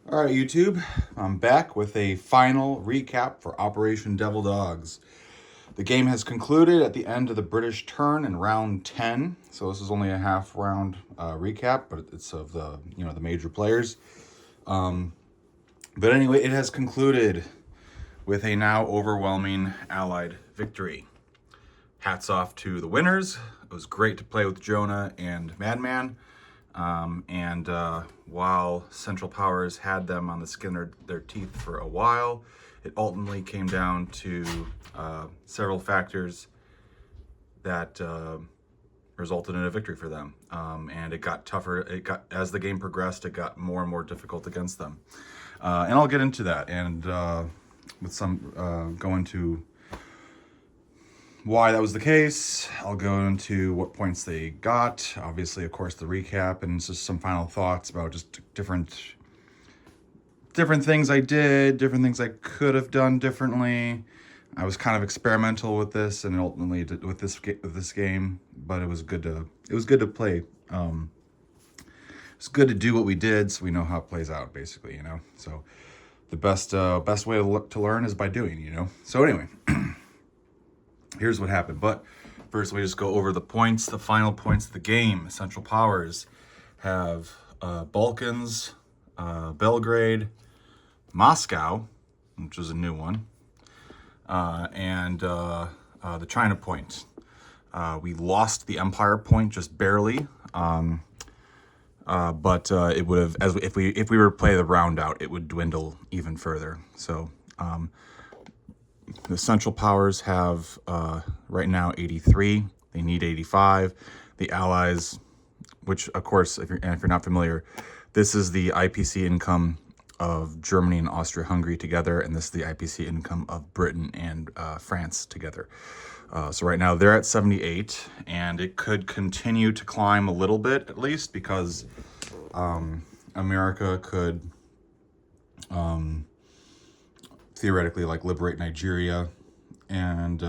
All right, YouTube, I'm back with a final recap for Operation Devil Dogs. The game has concluded at the end of the British turn in round 10. So this is only a half round recap, but it's of the major players. But anyway, it has concluded with a now overwhelming Allied victory. Hats off to the winners. It was great to play with Jonah and Madman. And while Central Powers had them on the skin of their teeth for a while, it ultimately came down to several factors that resulted in a victory for them. And it got tougher. As the game progressed, it got more and more difficult against them. And I'll get into that and with some go into why that was the case. I'll go into what points they got. Obviously, of course, the recap and just some final thoughts about just different things I did, different things I could have done differently. I was kind of experimental with this, and ultimately with this game, but it was good to play. It's good to do what we did, so we know how it plays out, basically. So the best way to learn is by doing. So anyway. Here's what happened. But first, we just go over the points, the final points of the game. Central Powers have Balkans, Belgrade, Moscow, which is a new one, and the China point. We lost the Empire point just barely, but it would have, as if we were to play the round out, it would dwindle even further. So. The Central Powers have right now 83. They need 85. The Allies, which of course, if you're not familiar, this is the IPC income of Germany and Austria-Hungary together, and this is the IPC income of Britain and France together. So right now they're at 78, and it could continue to climb a little bit at least because America could theoretically liberate Nigeria, and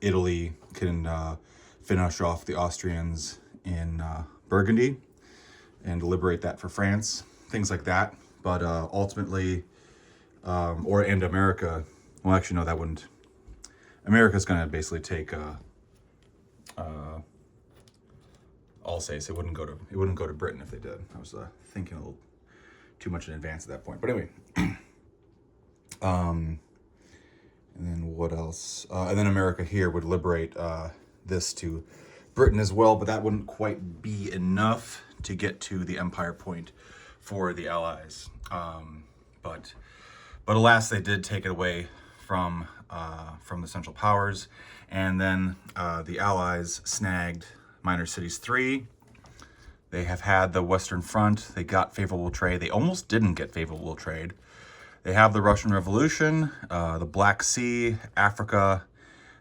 Italy can finish off the Austrians in Burgundy and liberate that for France, things like that. But ultimately, and America, well, actually, no, that wouldn't. America's going to basically take Alsace. It wouldn't go to Britain if they did. I was thinking a little too much in advance at that point. But anyway, and then what else? And then America here would liberate this to Britain as well, but that wouldn't quite be enough to get to the Empire point for the Allies. But alas, they did take it away from the Central Powers, and then the Allies snagged Minor Cities 3. They have had the Western Front. They got favorable trade. They almost didn't get favorable trade. They have the Russian Revolution, the Black Sea, Africa,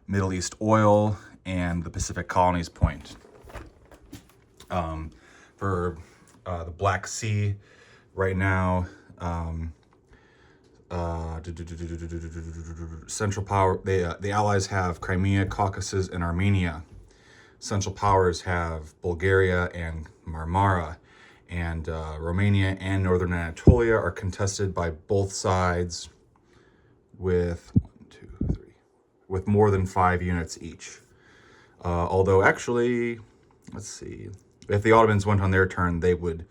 Middle East oil, and the Pacific Colonies point. For the Black Sea, right now, Central Power, the Allies have Crimea, Caucasus, and Armenia. Central Powers have Bulgaria and Marmara, and Romania and Northern Anatolia are contested by both sides with with more than 5 units each. Although actually, let's see, if the Ottomans went on their turn, they would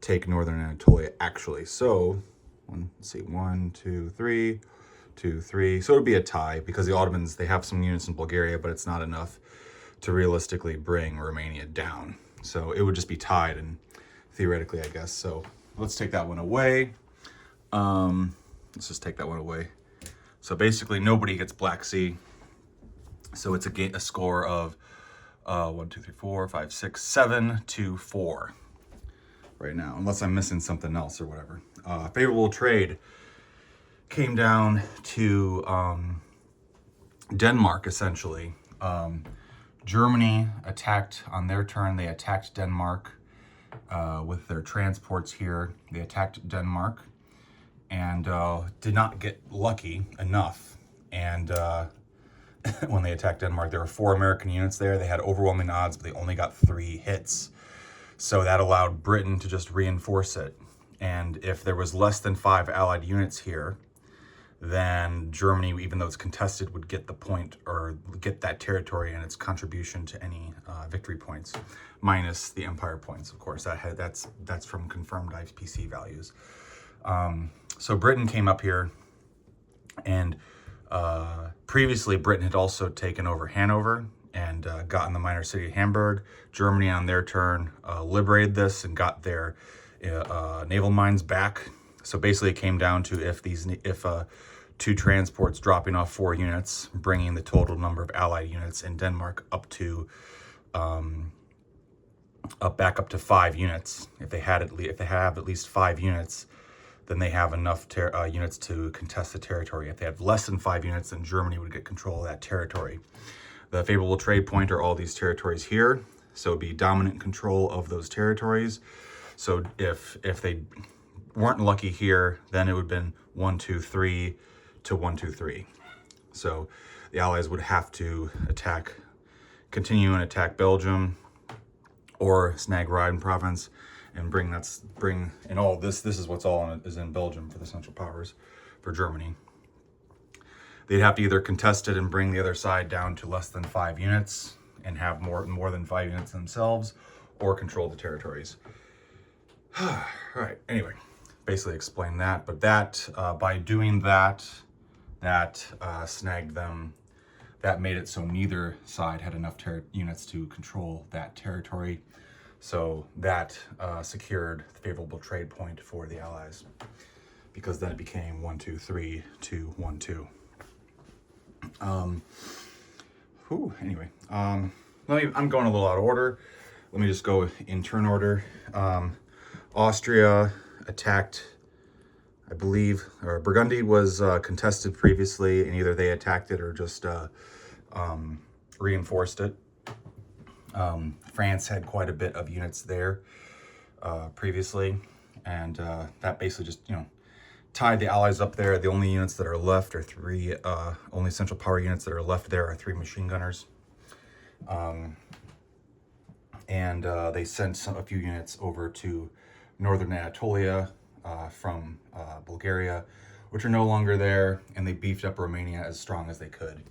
take Northern Anatolia actually. So, let's see, 1, 2, 3, 2, 3. So it would be a tie because the Ottomans, they have some units in Bulgaria, but it's not enough to realistically bring Romania down. So it would just be tied, and theoretically, I guess. So let's take that one away. Let's just take that one away. So basically, nobody gets Black Sea. So it's a score of 1, 2, 3, 4, 5, 6, 7 to 4 right now, unless I'm missing something else or whatever. Favorable trade came down to Denmark, essentially. Germany attacked on their turn. They attacked Denmark with their transports here. They attacked Denmark and did not get lucky enough. And when they attacked Denmark, there were 4 American units there. They had overwhelming odds, but they only got 3 hits. So that allowed Britain to just reinforce it. And if there was less than 5 Allied units here, then Germany, even though it's contested, would get the point or get that territory and its contribution to any victory points, minus the empire points, of course. That's from confirmed IPC values. So Britain came up here, and previously Britain had also taken over Hanover and gotten the minor city of Hamburg. Germany, on their turn, liberated this and got their naval mines back. So basically, it came down to if 2 transports dropping off 4 units, bringing the total number of Allied units in Denmark up to back up to 5 units. If they have at least 5 units, then they have enough units to contest the territory. If they have less than 5 units, then Germany would get control of that territory. The favorable trade point are all these territories here, so it'd be dominant control of those territories. So if they weren't lucky here, then it would have been 1, 2, 3 to 1, 2, 3. So the Allies would have to continue and attack Belgium or snag Rhine province and bring and all this is what's all is in Belgium for the Central Powers for Germany. They'd have to either contest it and bring the other side down to less than 5 units and have more than 5 units themselves, or control the territories. All right, anyway, basically explain that, but that by doing that snagged them. That made it so neither side had enough units to control that territory. So that secured the favorable trade point for the Allies, because then it became 1, 2, 3 to 1, 2. Anyway, I'm going a little out of order. Let me just go in turn order. Austria attacked, I believe, or Burgundy was contested previously, and either they attacked it or just reinforced it. France had quite a bit of units there previously, and that basically just, tied the Allies up there. The only units that are left are 3, only Central Power units that are left there are 3 machine gunners. And they sent a few units over to northern Anatolia from Bulgaria, which are no longer there, and they beefed up Romania as strong as they could.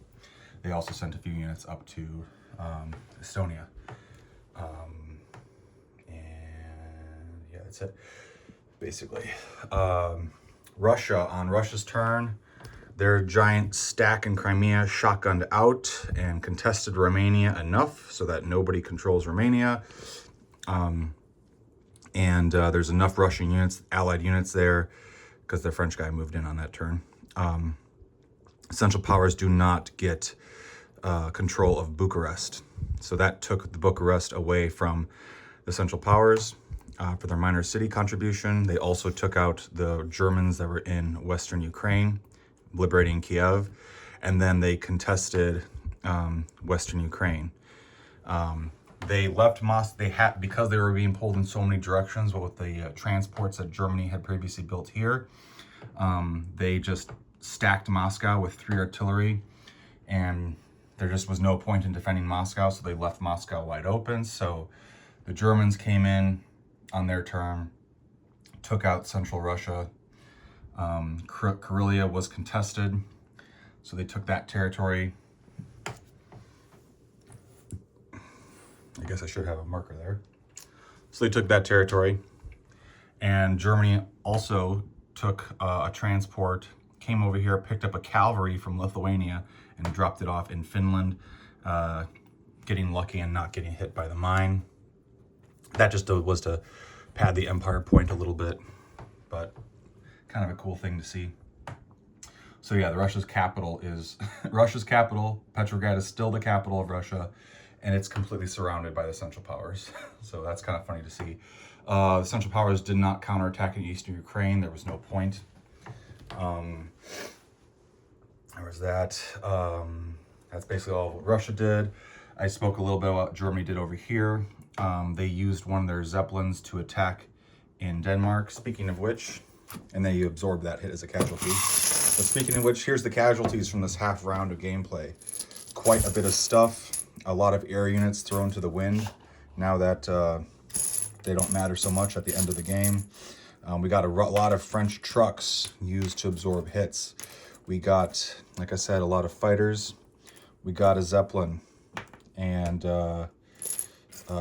They also sent a few units up to Estonia. And yeah, that's it, basically. Russia, on Russia's turn, their giant stack in Crimea shotgunned out and contested Romania enough so that nobody controls Romania. And there's enough Russian units, Allied units there, because the French guy moved in on that turn. Central Powers do not get control of Bucharest. So that took the Bucharest away from the Central Powers for their minor city contribution. They also took out the Germans that were in Western Ukraine, liberating Kiev, and then they contested Western Ukraine. They left Moscow. Because they were being pulled in so many directions with the transports that Germany had previously built here. They just stacked Moscow with 3 artillery, and there just was no point in defending Moscow, so they left Moscow wide open. So the Germans came in on their turn, took out central Russia. Karelia was contested, so they took that territory. I guess I should have a marker there. So they took that territory, and Germany also took a transport, came over here, picked up a cavalry from Lithuania, and dropped it off in Finland, getting lucky and not getting hit by the mine. That just was to pad the empire point a little bit, but kind of a cool thing to see. So yeah, Russia's capital is Petrograd is still the capital of Russia, and it's completely surrounded by the Central Powers. So that's kind of funny to see. The Central Powers did not counterattack in eastern Ukraine. There was no point. There was that. That's basically all what Russia did. I spoke a little bit about what Germany did over here. They used one of their Zeppelins to attack in Denmark. Speaking of which, and then you absorb that hit as a casualty. But speaking of which, here's the casualties from this half round of gameplay. Quite a bit of stuff. A lot of air units thrown to the wind. Now that they don't matter so much at the end of the game. We got a lot of French trucks used to absorb hits. We got, like I said, a lot of fighters. We got a Zeppelin, and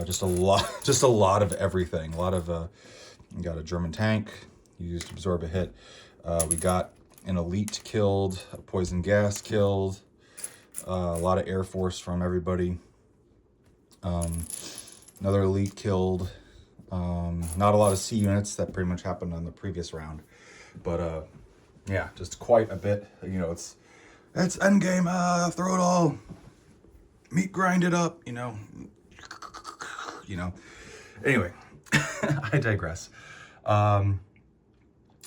just a lot of everything. A lot of we got a German tank used to absorb a hit. We got an elite killed, a poison gas killed, a lot of Air Force from everybody. Another elite killed. Not a lot of C units. That pretty much happened on the previous round, but yeah, just quite a bit. You know, it's endgame. Throw it all, meat grind it up. You know. Anyway, I digress.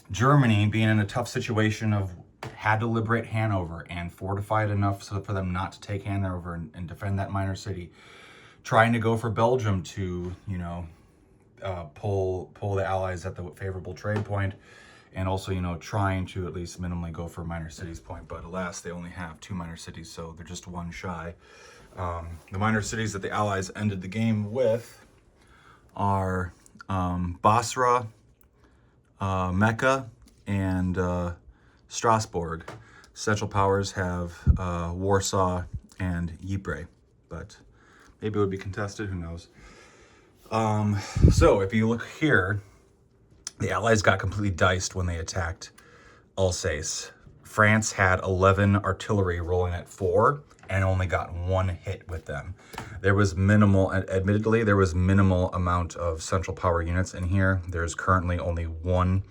Germany, being in a tough situation of had to liberate Hanover and fortify it enough so for them not to take Hanover and defend that minor city, trying to go for Belgium to, you know, pull the Allies at the favorable trade point, and also, you know, trying to at least minimally go for minor cities point. But alas, they only have 2 minor cities, so they're just 1 shy. The minor cities that the Allies ended the game with are Basra, Mecca, and Strasbourg. Central Powers have Warsaw and Ypres, but maybe it would be contested, who knows. So if you look here, the Allies got completely diced when they attacked Alsace. France had 11 artillery rolling at 4 and only got 1 hit with them. There was minimal, admittedly, there was minimal amount of Central Power units in here. There's currently only 1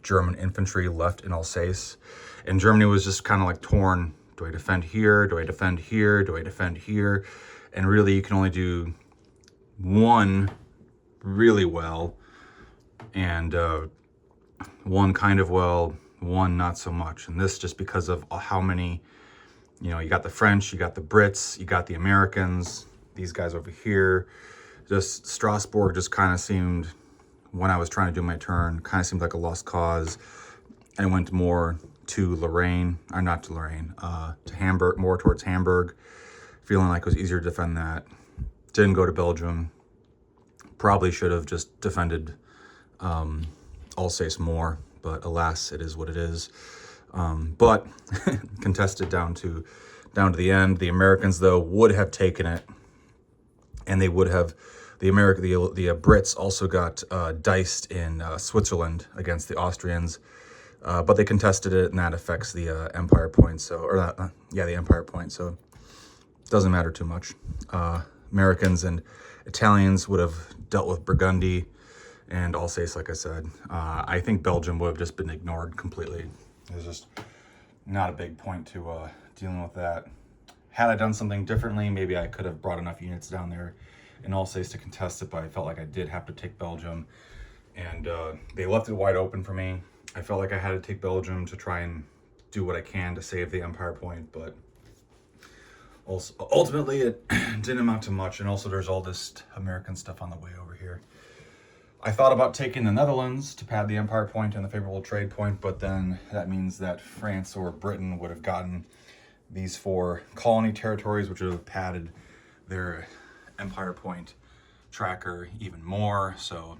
German infantry left in Alsace. And Germany was just kind of like torn. Do I defend here? Do I defend here? Do I defend here? And really, you can only do 1 really well, and 1 kind of well, 1 not so much. And this just because of how many, you know, you got the French, you got the Brits, you got the Americans, these guys over here. Just Strasbourg just kind of seemed, when I was trying to do my turn, kind of seemed like a lost cause. I went more to Lorraine, or not to Lorraine, to Hamburg, more towards Hamburg, feeling like it was easier to defend that. Didn't go to Belgium. Probably should have just defended Alsace more, but alas, it is what it is. But contested down to the end. The Americans, though, would have taken it, and they would have. The Brits also got diced in Switzerland against the Austrians, but they contested it, and that affects the Empire point. So, or that, yeah, the Empire point. So, it doesn't matter too much. Americans and Italians would have dealt with Burgundy and Alsace, like I said. I think Belgium would have just been ignored completely. There's just not a big point to dealing with that. Had I done something differently, maybe I could have brought enough units down there in Alsace to contest it, but I felt like I did have to take Belgium, and they left it wide open for me. I felt like I had to take Belgium to try and do what I can to save the Empire point, but also, ultimately it didn't amount to much. And also there's all this American stuff on the way over here. I thought about taking the Netherlands to pad the Empire point and the favorable trade point, but then that means that France or Britain would have gotten these 4 colony territories, which would have padded their Empire point tracker even more. So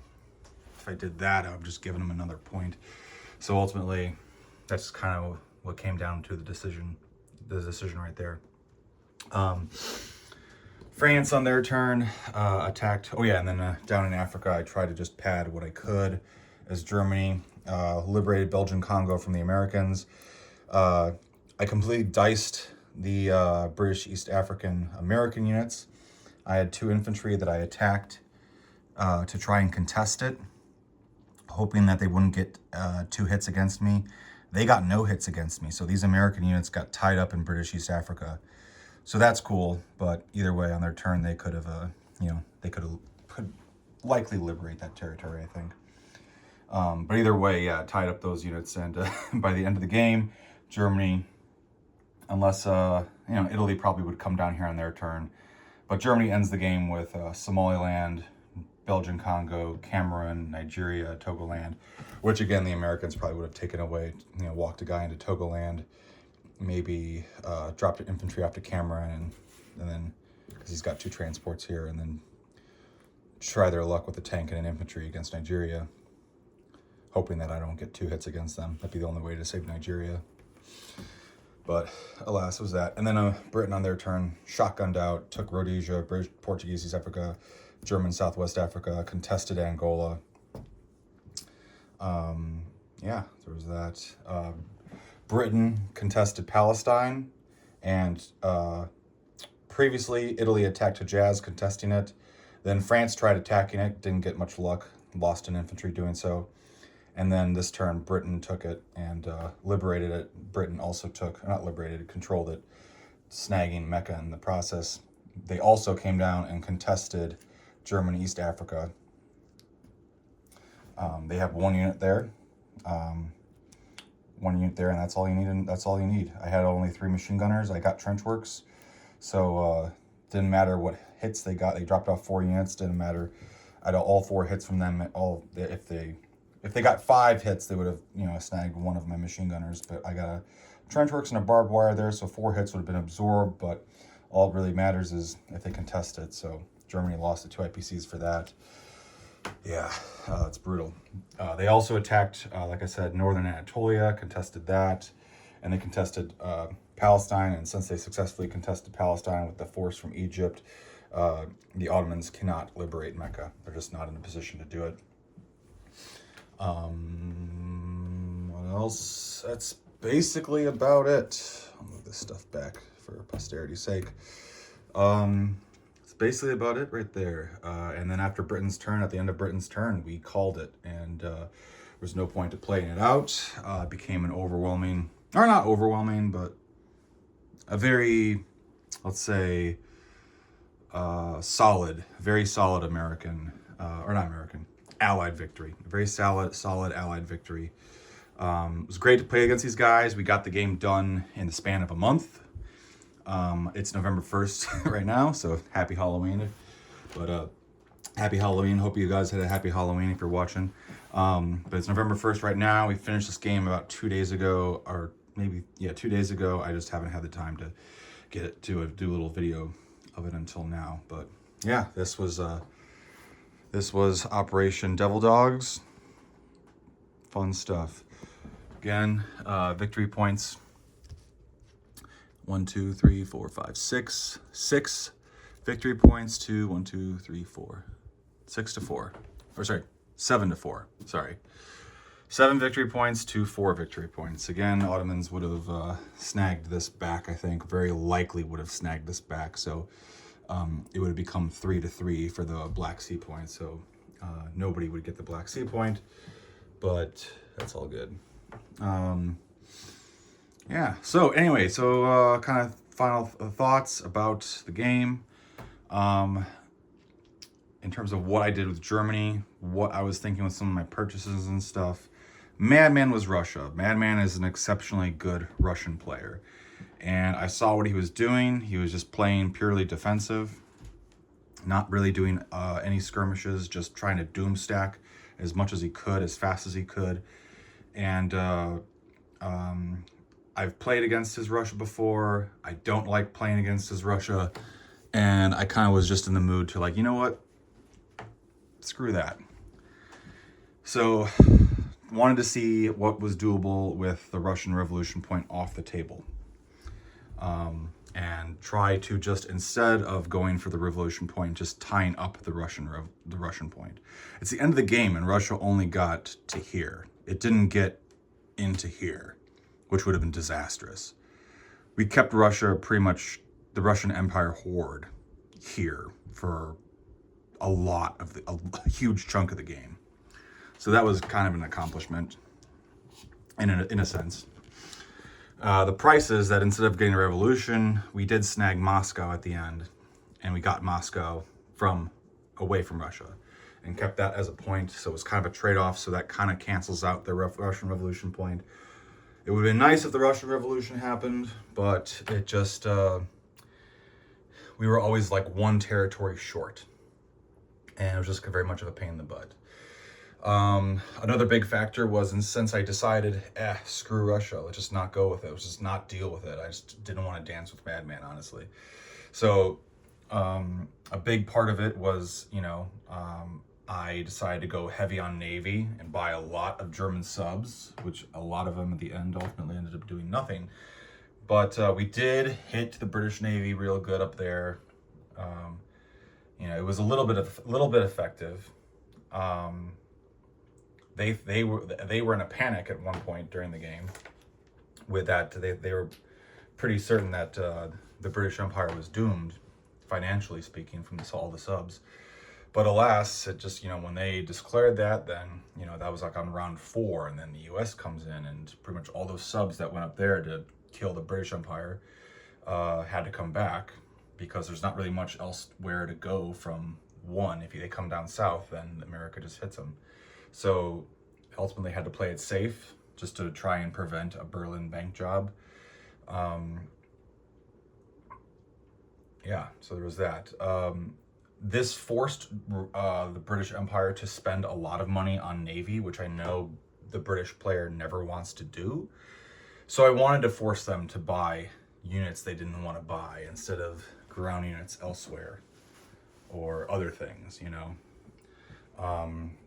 if I did that, I would have just given them another point. So ultimately, that's kind of what came down to the decision right there. France on their turn attacked. Oh yeah, and then down in Africa, I tried to just pad what I could as Germany liberated Belgian Congo from the Americans. I completely diced the British East African American units. I had 2 infantry that I attacked to try and contest it, hoping that they wouldn't get 2 hits against me. They got no hits against me, so these American units got tied up in British East Africa. So that's cool, but either way, on their turn, they could have, could likely liberate that territory, I think. But either way, yeah, tied up those units, and by the end of the game, Germany, unless, Italy probably would come down here on their turn, but Germany ends the game with Somaliland, Belgian Congo, Cameroon, Nigeria, Togoland, which again, the Americans probably would have taken away, walked a guy into Togoland, maybe dropped an infantry off to Cameroon, and then, because he's got 2 transports here, and then try their luck with the tank and infantry against Nigeria, hoping that I don't get 2 hits against them. That'd be the only way to save Nigeria. But alas, it was that. And then Britain on their turn shotgunned out, took Rhodesia, British, Portuguese East Africa, German Southwest Africa, contested Angola. Yeah, there was that. Britain contested Palestine, and previously Italy attacked Hejaz, contesting it. Then France tried attacking it, didn't get much luck, lost in infantry doing so. And then this turn, Britain took it and liberated it. Britain also took, not liberated, controlled it, snagging Mecca in the process. They also came down and contested German East Africa. They have 1 unit there. 1 unit there, and that's all you need. And that's all you need. I had only 3 machine gunners. I got trench works, so didn't matter what hits they got. They dropped off 4 units. Didn't matter. I had all 4 hits from them. If they got 5 hits, they would have snagged one of my machine gunners. But I got a trench works and a barbed wire there, so 4 hits would have been absorbed. But all it really matters is if they contest it. So Germany lost the 2 IPCs for that. Yeah, it's brutal. They also attacked, like I said, northern Anatolia, contested that, and they contested Palestine. And since they successfully contested Palestine with the force from Egypt, the Ottomans cannot liberate Mecca. They're just not in a position to do it. What else? That's basically about it. I'll move this stuff back for posterity's sake. It's basically about it right there. And then after Britain's turn, at the end of Britain's turn, we called it, and there was no point to playing it out. It became an overwhelming, or not overwhelming, but a very, let's say, solid, very solid American, or not American, Allied victory. A very solid Allied victory. It was great to play against these guys. We got the game done in the span of a month. It's November 1st right now, so happy Halloween. But happy Halloween. Hope you guys had a happy Halloween if you're watching. But it's November 1st right now. We finished this game about 2 days ago, or maybe, 2 days ago. I just haven't had the time to get it to do a little video of it until now. But yeah, this was Operation Devil Dogs. Fun stuff. Again, victory points. 1, 2, 3, 4, 5, 6. 6 victory points to 1, 2, 3, 4. 6 to 4. Or sorry, 7 to 4. Sorry. 7 victory points to 4 victory points. Again, Ottomans would have snagged this back, I think. Very likely would have snagged this back. So it would have become 3 to 3 for the Black Sea point. So nobody would get the Black Sea point. But that's all good. Yeah, so anyway, kind of final thoughts about the game. In terms of what I did with Germany, what I was thinking with some of my purchases and stuff. Madman was Russia. Madman is an exceptionally good Russian player. And I saw what he was doing. He was just playing purely defensive, not really doing any skirmishes, just trying to doom stack as much as he could, as fast as he could. And I've played against his Russia before. I don't like playing against his Russia. And I kind of was just in the mood to like, you know what? Screw that. So wanted to see what was doable with the Russian Revolution point off the table. And try to just, instead of going for the Revolution point, just tying up the Russian point. It's the end of the game and Russia only got to here. It didn't get into here, which would have been disastrous. We kept Russia, pretty much the Russian Empire horde, here for a huge chunk of the game. So that was kind of an accomplishment in a sense. The price is that instead of getting a revolution, we did snag Moscow at the end, and we got Moscow away from Russia and kept that as a point. So it was kind of a trade-off. So that kind of cancels out the Russian Revolution point. It would have been nice if the Russian Revolution happened, but it just, we were always like 1 territory short. And it was just very much of a pain in the butt. Another big factor was, and since I decided, screw Russia, let's just not go with it. Let's just not deal with it. I just didn't want to dance with Madman, honestly. So A big part of it was, I decided to go heavy on Navy and buy a lot of German subs, which a lot of them at the end ultimately ended up doing nothing. But we did hit the British Navy real good up there. It was a little bit effective. They were in a panic at one point during the game. With that, they were pretty certain that the British Empire was doomed, financially speaking, from all the subs. But alas, it just, when they declared that, then, that was like on round 4, and then the US comes in, and pretty much all those subs that went up there to kill the British Empire had to come back, because there's not really much elsewhere to go from one. If they come down south, then America just hits them. So ultimately had to play it safe, just to try and prevent a Berlin bank job. So there was that. This forced the British Empire to spend a lot of money on Navy, which I know the British player never wants to do. So I wanted to force them to buy units they didn't want to buy instead of ground units elsewhere or other things,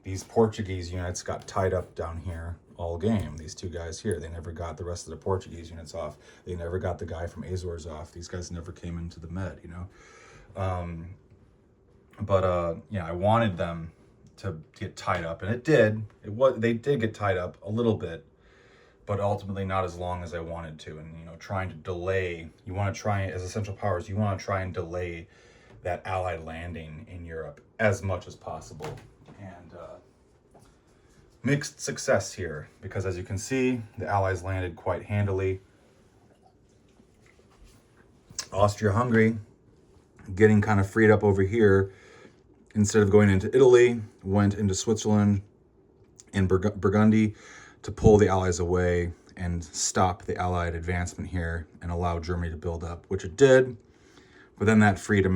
These Portuguese units got tied up down here all game. These two guys here, they never got the rest of the Portuguese units off. They never got the guy from Azores off. These guys never came into the Med, I wanted them to get tied up, and it did. They did get tied up a little bit, but ultimately not as long as I wanted to. And trying to delay. You want to try, as a Central Powers, you want to try and delay that Allied landing in Europe as much as possible. And mixed success here, because as you can see, the Allies landed quite handily. Austria-Hungary getting kind of freed up over here. Instead of going into Italy, went into Switzerland and Burgundy to pull the Allies away and stop the Allied advancement here and allow Germany to build up, which it did. But then that freed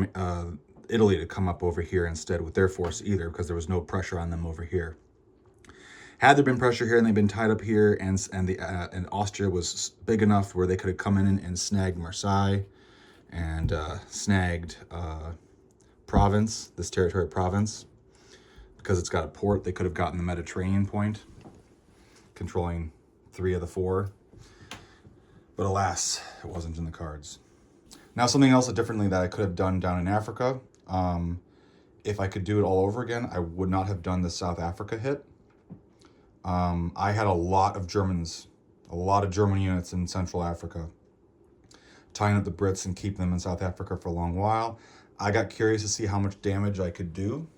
Italy to come up over here instead with their force either, because there was no pressure on them over here. Had there been pressure here and they'd been tied up here, and Austria was big enough where they could have come in and snagged Marseille and snagged Provence, this territory of Provence, because it's got a port. They could have gotten the Mediterranean point, controlling 3 of the 4. But alas, it wasn't in the cards. Now, something else differently that I could have done down in Africa. If I could do it all over again, I would not have done the South Africa hit. I had a lot of German units in Central Africa, tying up the Brits and keeping them in South Africa for a long while. I got curious to see how much damage I could do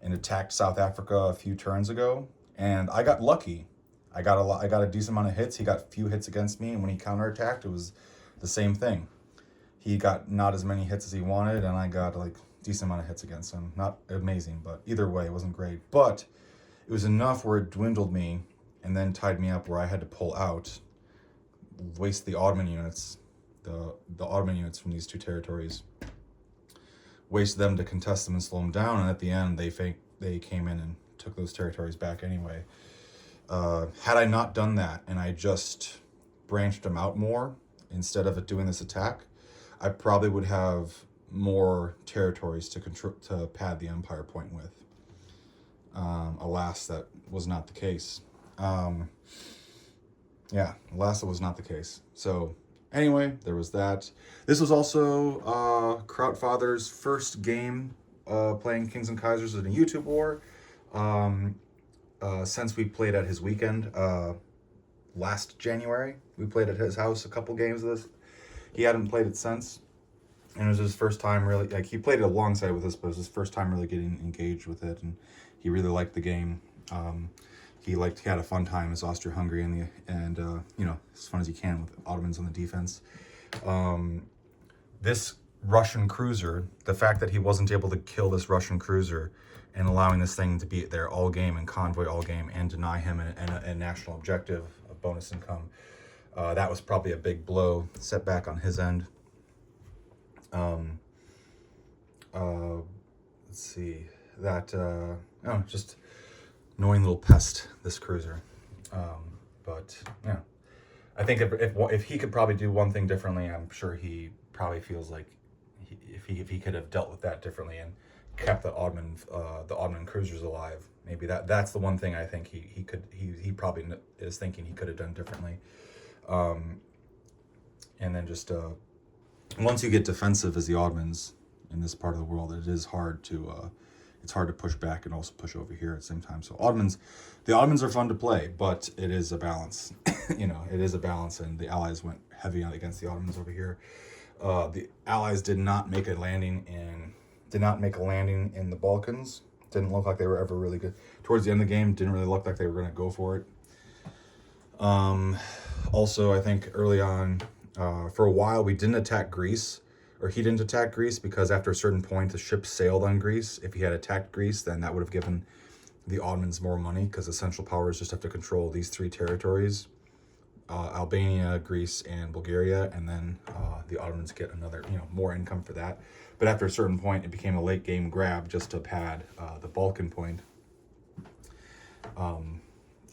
and attacked South Africa a few turns ago, and I got lucky. I got a decent amount of hits. He got a few hits against me, and when he counterattacked, it was the same thing. He got not as many hits as he wanted, and I got like decent amount of hits against him. Not amazing, but either way, it wasn't great. But it was enough where it dwindled me and then tied me up where I had to pull out, waste the Ottoman units, the Ottoman units from these two territories, waste them to contest them and slow them down, and at the end they came in and took those territories back anyway. Had I not done that and I just branched them out more instead of doing this attack, I probably would have more territories to pad the empire point with. Alas, that was not the case. Alas, that was not the case. So anyway, there was that. This was also Krautfather's first game playing Kings and Kaisers in a YouTube war. Since we played at his weekend last January. We played at his house a couple games of this. He hadn't played it since. And it was his first time really, he played it alongside with us, but it was his first time really getting engaged with it. And he really liked the game. He had a fun time as Austria-Hungary and as fun as he can with Ottomans on the defense. This Russian cruiser, the fact that he wasn't able to kill this Russian cruiser and allowing this thing to be there all game and convoy all game and deny him a national objective of bonus income, that was probably a big blow, setback on his end. Let's see, that, just annoying little pest, this cruiser. But yeah, I think if he could probably do one thing differently, I'm sure he probably feels like if he could have dealt with that differently and kept the Oddman cruisers alive. Maybe that's the one thing I think he probably is thinking he could have done differently. And then just once you get defensive as the Oddmans in this part of the world, it is hard to it's hard to push back and also push over here at the same time. So the Oddmans are fun to play, but it is a balance. It is a balance, and the Allies went heavy on against the Ottomans over here. The Allies did not make a landing in the Balkans. Didn't look like they were ever really good. Towards the end of the game, didn't really look like they were going to go for it. Also, I think early on, for a while, we didn't attack Greece, or he didn't attack Greece, because after a certain point, the ship sailed on Greece. If he had attacked Greece, then that would have given the Ottomans more money, because the Central Powers just have to control these 3 territories. Albania, Greece, and Bulgaria, and then the Ottomans get another, more income for that. But after a certain point, it became a late game grab just to pad the Balkan point.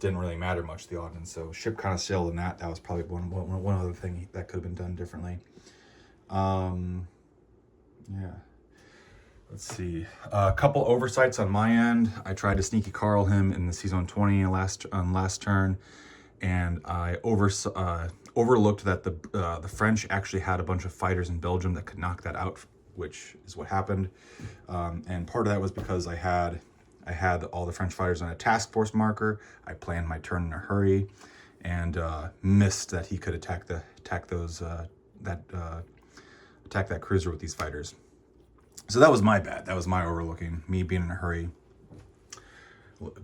Didn't really matter much to the Ottomans, so ship kind of sailed in that. That was probably one other thing that could have been done differently. Yeah. Let's see. A couple oversights on my end. I tried to sneaky Carl him in the Season 20 last turn, and I overlooked that the French actually had a bunch of fighters in Belgium that could knock that out, which is what happened. And part of that was because I had all the French fighters on a task force marker. I planned my turn in a hurry, and missed that he could attack that cruiser with these fighters. So that was my bad. That was my overlooking. Me being in a hurry.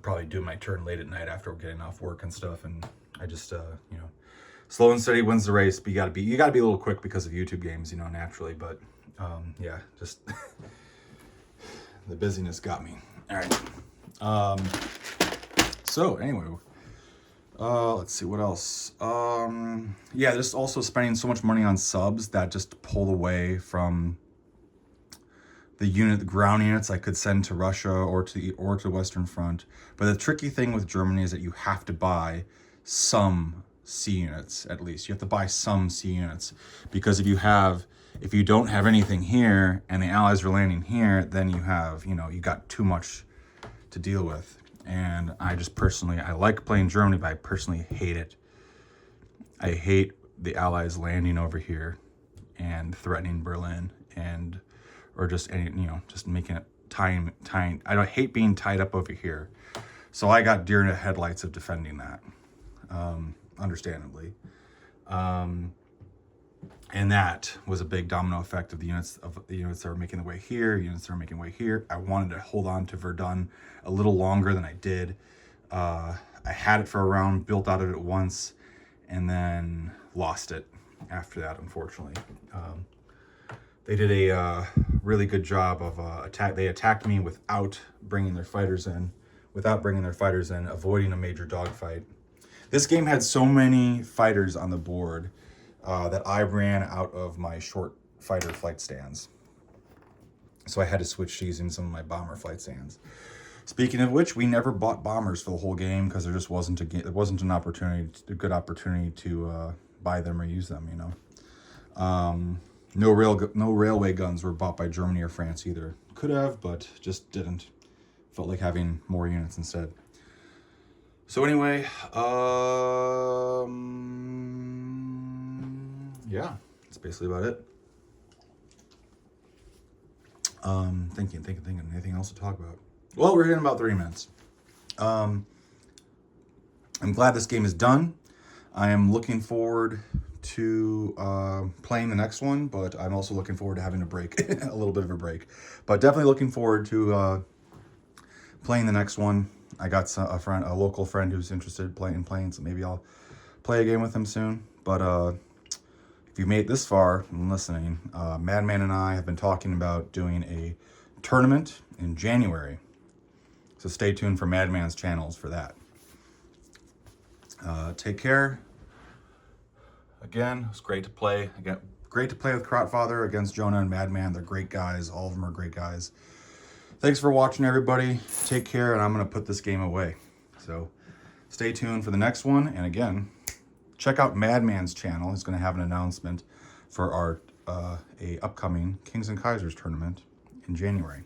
Probably do my turn late at night after getting off work and stuff, and I just slow and steady wins the race. But you gotta be a little quick because of YouTube games, naturally. But yeah, just the busyness got me. All right. So anyway, let's see what else. Yeah, just also spending so much money on subs that just pulled away from the ground units I could send to Russia or to the Western Front. But the tricky thing with Germany is that you have to buy some C units, at least. You have to buy some C units, because if you don't have anything here and the Allies are landing here, then you have, you got too much to deal with. And I like playing Germany, but I personally hate it. I hate the Allies landing over here and threatening Berlin, or just just making it tying. I don't hate being tied up over here. So I got deer in the headlights of defending that, understandably. And that was a big domino effect of the units that were making their way here, units that were making way here. I wanted to hold on to Verdun a little longer than I did. I had it for a round, built out of it once, and then lost it after that, unfortunately. They did a really good job of They attacked me without bringing their fighters in, avoiding a major dogfight. This game had so many fighters on the board that I ran out of my short fighter flight stands. So I had to switch to using some of my bomber flight stands. Speaking of which, we never bought bombers for the whole game because there just wasn't a good opportunity to buy them or use them. No railway guns were bought by Germany or France either. Could have, but just didn't. Felt like having more units instead. So anyway, yeah, that's basically about it. Thinking. Anything else to talk about? Well, we're hitting about 3 minutes. I'm glad this game is done. I am looking forward to playing the next one, but I'm also looking forward to having a break, a little bit of a break. But definitely looking forward to playing the next one. I got a local friend who's interested in playing, so maybe I'll play a game with him soon. But if you made it this far and listening, Madman and I have been talking about doing a tournament in January. So stay tuned for Madman's channels for that. Take care. Again, it's great to play. Great to play with Krotfather against Jonah and Madman. They're great guys. All of them are great guys. Thanks for watching, everybody. Take care, and I'm going to put this game away. So stay tuned for the next one. And again, check out Madman's channel. He's going to have an announcement for our a upcoming Kings and Kaisers tournament in January.